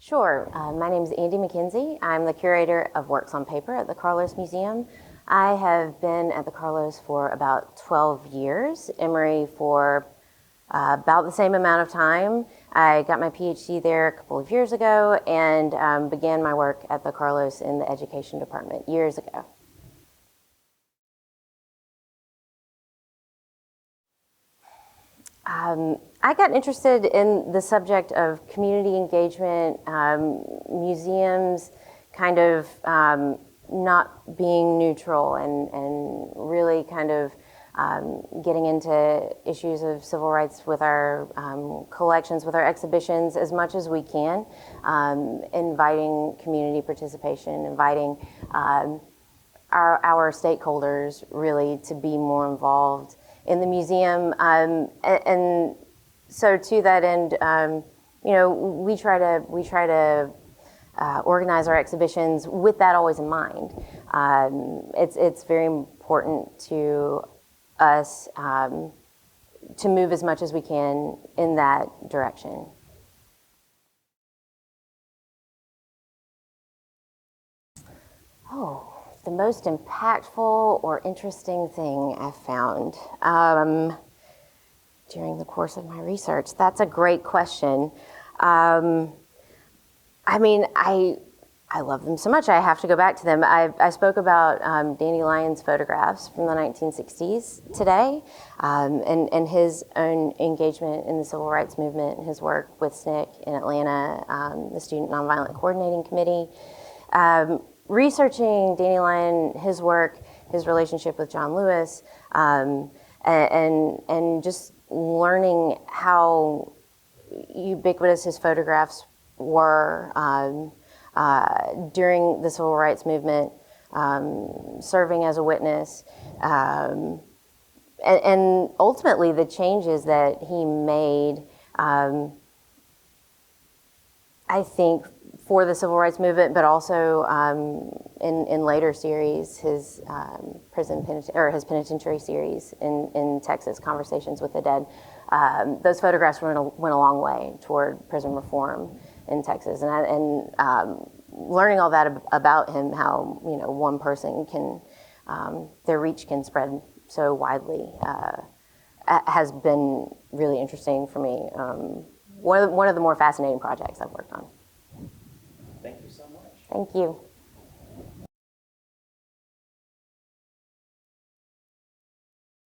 Sure. My name is Andi McKenzie. I'm the curator of Works on Paper at the Carlos Museum. I have been at the Carlos for about 12 years, Emory for about the same amount of time. I got my PhD there a couple of years ago and began my work at the Carlos in the education department years ago. I got interested in the subject of community engagement, museums kind of not being neutral and really kind of getting into issues of civil rights with our collections, with our exhibitions as much as we can, inviting community participation, inviting our stakeholders really to be more involved in the museum, and so to that end, we try to organize our exhibitions with that always in mind. It's very important to us to move as much as we can in that direction. Oh. The most impactful or interesting thing I've found during the course of my research? That's a great question. I love them so much, I have to go back to them. I spoke about Danny Lyon's photographs from the 1960s today, and his own engagement in the civil rights movement and his work with SNCC in Atlanta, the Student Nonviolent Coordinating Committee. Researching Danny Lyon, his work, his relationship with John Lewis, and just learning how ubiquitous his photographs were during the civil rights movement, serving as a witness, and ultimately the changes that he made, I think, for the civil rights movement, but also in later series, his his penitentiary series in Texas, Conversations with the Dead. Those photographs went a long way toward prison reform in Texas, and learning all that about him, how one person can their reach can spread so widely, has been really interesting for me. One of the more fascinating projects I've worked on. Thank you so much. Thank you.